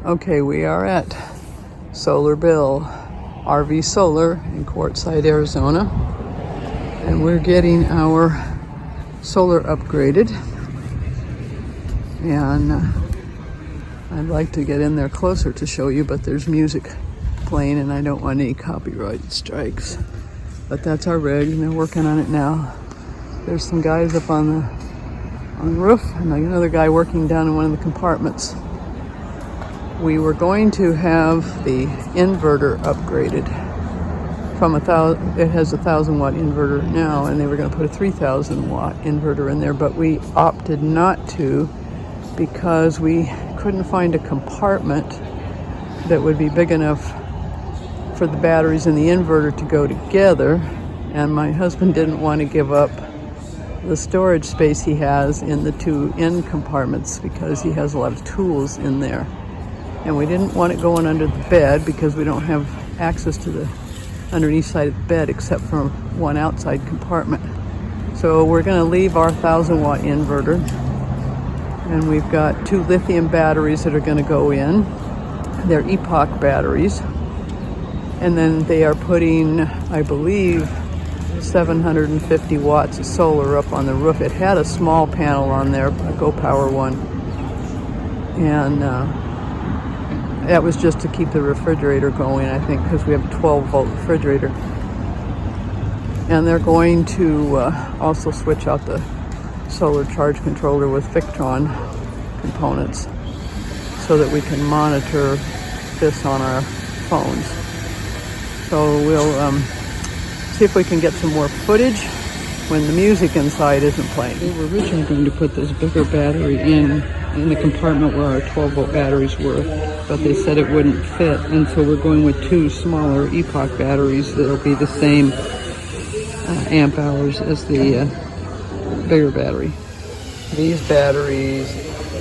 Okay, we are at Solar Bill RV Solar in Quartzsite, Arizona, and we're getting our solar upgraded. And I'd like to get in there closer to show you, but there's music playing and I don't want any copyright strikes. But that's our rig and they're working on it now. There's some guys up on the roof and another guy working down in one of the compartments. We were going to have the inverter upgraded from it has a 1,000-watt inverter now, and they were going to put a 3,000-watt inverter in there, but we opted not to because we couldn't find a compartment that would be big enough for the batteries and the inverter to go together, and my husband didn't want to give up the storage space he has in the two end compartments because he has a lot of tools in there. And we didn't want it going under the bed because we don't have access to the underneath side of the bed except for one outside compartment. So we're going to leave our 1,000-watt inverter, and we've got two lithium batteries that are going to go in. They're epoch batteries, and then they are putting, I believe, 750 watts of solar up on the roof. It had a small panel on there, a Go Power one, and that was just to keep the refrigerator going, I think, because we have a 12-volt refrigerator. And they're going to also switch out the solar charge controller with Victron components so that we can monitor this on our phones. So we'll see if we can get some more footage when the music inside isn't playing. We were originally going to put this bigger battery in the compartment where our 12-volt batteries were, but they said it wouldn't fit, and so we're going with two smaller epoch batteries that'll be the same amp hours as the bigger battery. These batteries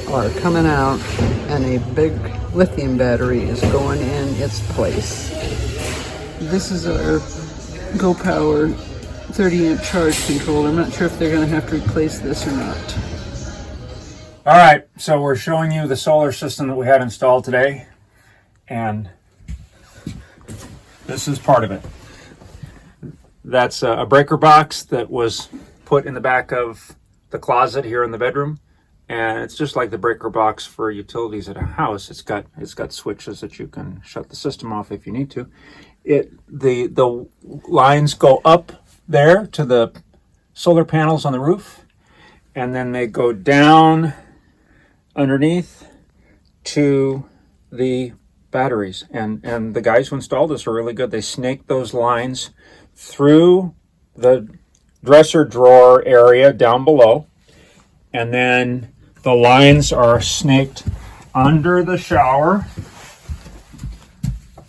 are coming out, and a big lithium battery is going in its place. This is our Go Power 30-amp charge controller. I'm not sure if they're going to have to replace this or not. All right, so we're showing you the solar system that we had installed today, and this is part of it. That's a breaker box that was put in the back of the closet here in the bedroom, and it's just like the breaker box for utilities at a house. It's got switches that you can shut the system off if you need to. The lines go up there to the solar panels on the roof, and then they go down underneath to the batteries, and the guys who installed this are really good. They snake those lines through the dresser drawer area down below, and then the lines are snaked under the shower,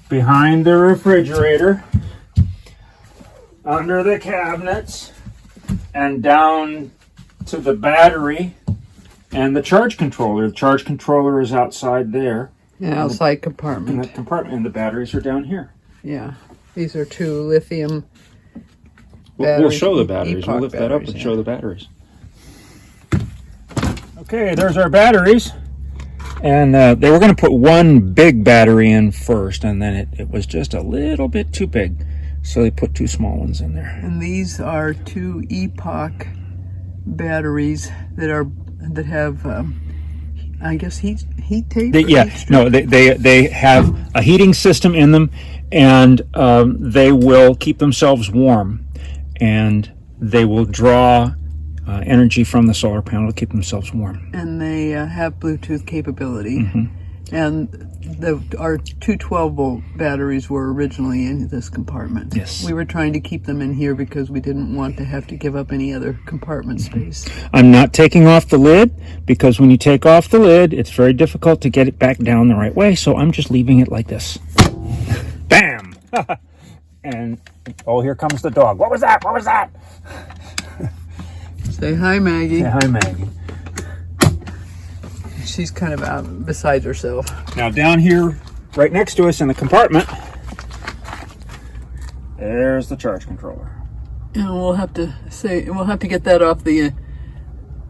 behind the refrigerator, under the cabinets, and down to the battery and the charge controller. The charge controller is outside there. An outside compartment. In that compartment, and the batteries are down here. Yeah, these are two lithium batteries. We'll show the batteries. We'll lift that up and show the batteries. Okay, there's our batteries. And they were going to put one big battery in first, and then it was just a little bit too big. So they put two small ones in there. And these are two epoch batteries that have I guess heat tape. They have a heating system in them, and they will keep themselves warm, and they will draw energy from the solar panel to keep themselves warm. And they have Bluetooth capability. Mm-hmm. And our two 12-volt batteries were originally in this compartment. Yes. We were trying to keep them in here because we didn't want to have to give up any other compartment space. I'm not taking off the lid because when you take off the lid, it's very difficult to get it back down the right way. So I'm just leaving it like this. Bam! And, oh, here comes the dog. What was that? What was that? Say hi, Maggie. Say hi, Maggie. She's kind of out beside herself. Now down here, right next to us in the compartment, there's the charge controller. And we'll have to get that off the.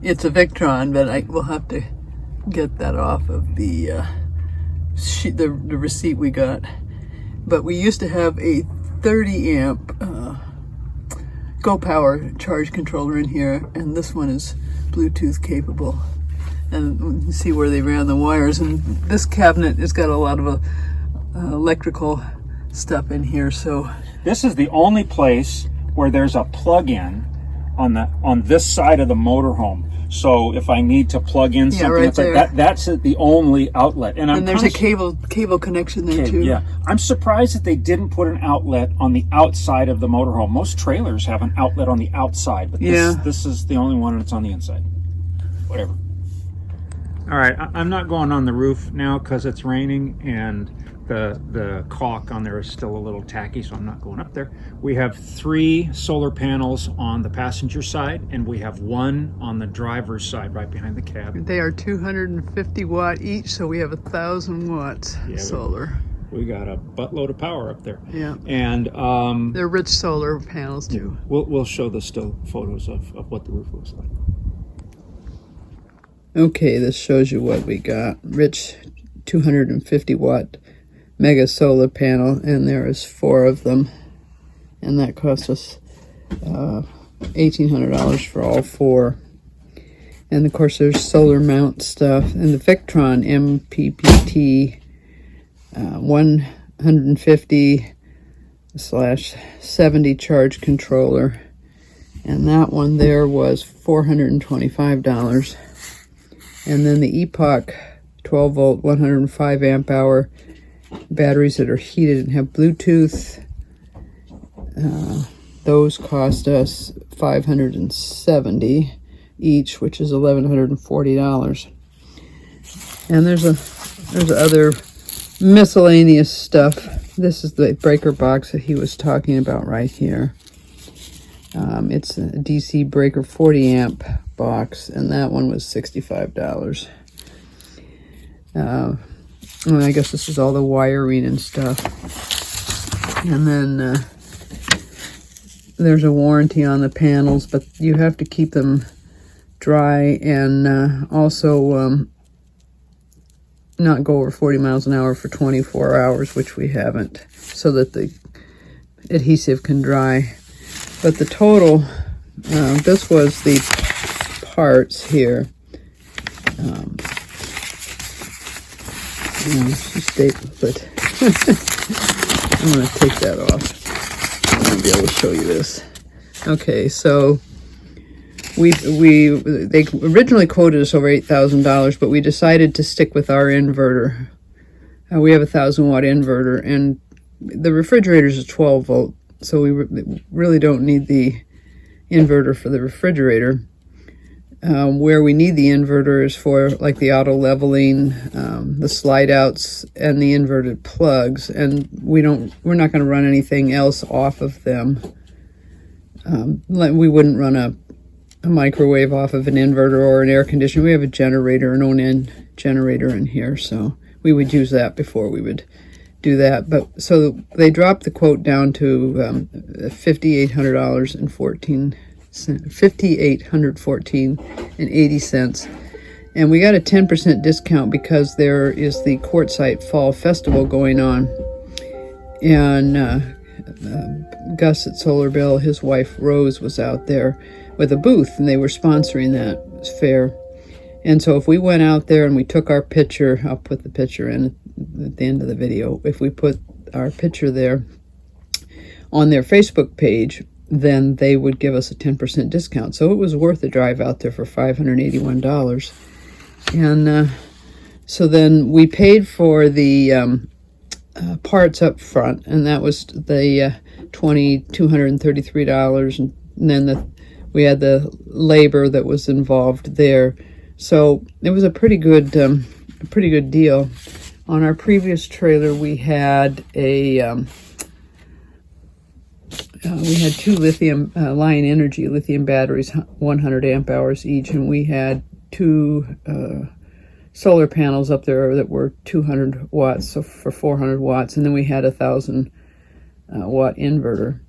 It's a Victron, but we'll have to get that off of the the receipt we got. But we used to have a 30 amp Go Power charge controller in here, and this one is Bluetooth capable. And you can see where they ran the wires. And this cabinet has got a lot of electrical stuff in here. So this is the only place where there's a plug-in on this side of the motorhome. So if I need to plug in something, right it's like there. That's the only outlet. And there's a cable connection there too. Yeah, I'm surprised that they didn't put an outlet on the outside of the motorhome. Most trailers have an outlet on the outside, but this is the only one that's on the inside. Whatever. All right, I'm not going on the roof now because it's raining and the caulk on there is still a little tacky, so I'm not going up there. We have 3 solar panels on the passenger side, and we have 1 on the driver's side right behind the cab. They are 250 watt each, so we have 1,000 watts solar. We got a buttload of power up there. Yeah. And they're rich solar panels too. We'll show the still photos of what the roof looks like. Okay, this shows you what we got. Rich 250 watt mega solar panel, and there is 4 of them, and that cost us $1,800 for all 4. And of course there's solar mount stuff, and the Victron MPPT 150/70 charge controller, and that one there was $425. And then the Epoch 12 volt 105 amp hour batteries that are heated and have Bluetooth, those cost us $570 each, which is $1,140. And there's other miscellaneous stuff. This is the breaker box that he was talking about right here. It's a DC breaker 40 amp box, and that one was $65. And I guess this is all the wiring and stuff. And then there's a warranty on the panels, but you have to keep them dry, and also not go over 40 miles an hour for 24 hours, which we haven't, so that the adhesive can dry. But the total, this was the parts here. She stapled it. I'm going to take that off. I'm going to be able to show you this. Okay, so they originally quoted us over $8,000, but we decided to stick with our inverter. We have a 1,000 watt inverter, and the refrigerator is a 12 volt, so we really don't need the inverter for the refrigerator. Where we need the inverter is for like the auto leveling, the slide outs, and the inverted plugs, and we're not going to run anything else off of them. We wouldn't run a microwave off of an inverter or an air conditioner. We have a generator, an own-end generator in here, so we would use that before we would do that. But so they dropped the quote down to $5,814.80, and we got a 10% discount because there is the Quartzsite Fall Festival going on, and Gus at Solar Bill, his wife Rose, was out there with a booth, and they were sponsoring that fair. And so if we went out there and we took our picture, I'll put the picture in at the end of the video, if we put our picture there on their Facebook page, then they would give us a 10% discount. So it was worth the drive out there for $581. And so then we paid for the parts up front, and that was the $2,233, and then we had the labor that was involved there. So it was a pretty good deal. On our previous trailer, we had we had 2 lithium Lion Energy lithium batteries, 100 amp hours each, and we had 2 solar panels up there that were 200 watts, so for 400 watts, and then we had a 1,000 watt inverter,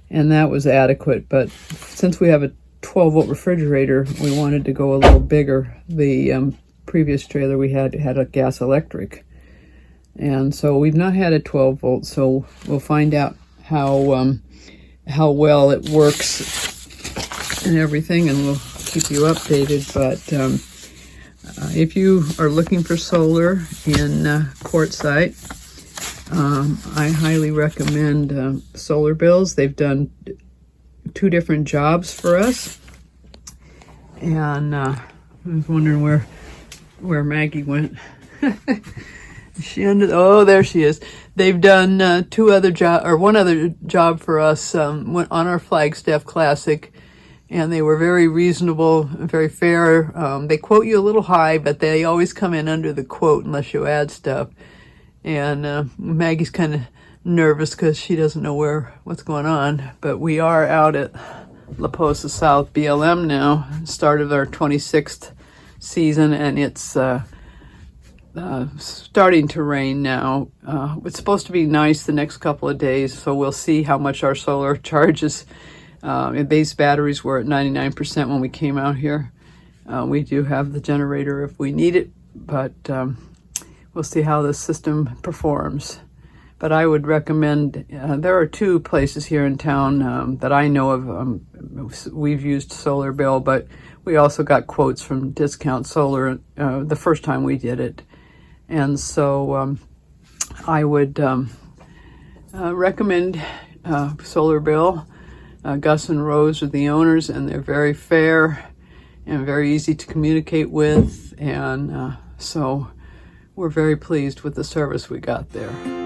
and that was adequate. But since we have a 12 volt refrigerator, we wanted to go a little bigger. The previous trailer we had a gas electric, And so we've not had a 12 volt, so we'll find out how well it works and everything, and we'll keep you updated. But if you are looking for solar in Quartzsite, I highly recommend Solar Bills. They've done 2 different jobs for us, and I was wondering where Maggie went. She ended. Oh, there she is. They've done one other job for us went on our Flagstaff Classic, and they were very reasonable, very fair. They quote you a little high, but they always come in under the quote unless you add stuff. And Maggie's kind of nervous because she doesn't know what's going on. But we are out at La Posa South BLM now, start of our 26th season, and it's starting to rain now. It's supposed to be nice the next couple of days, so we'll see how much our solar charges. Base batteries were at 99% when we came out here. We do have the generator if we need it, but we'll see how the system performs. But I would recommend, there are 2 places here in town that I know of. We've used Solar Bill, but we also got quotes from Discount Solar the first time we did it. And so I would recommend Solar Bill. Gus and Rose are the owners, and they're very fair and very easy to communicate with. And so we're very pleased with the service we got there.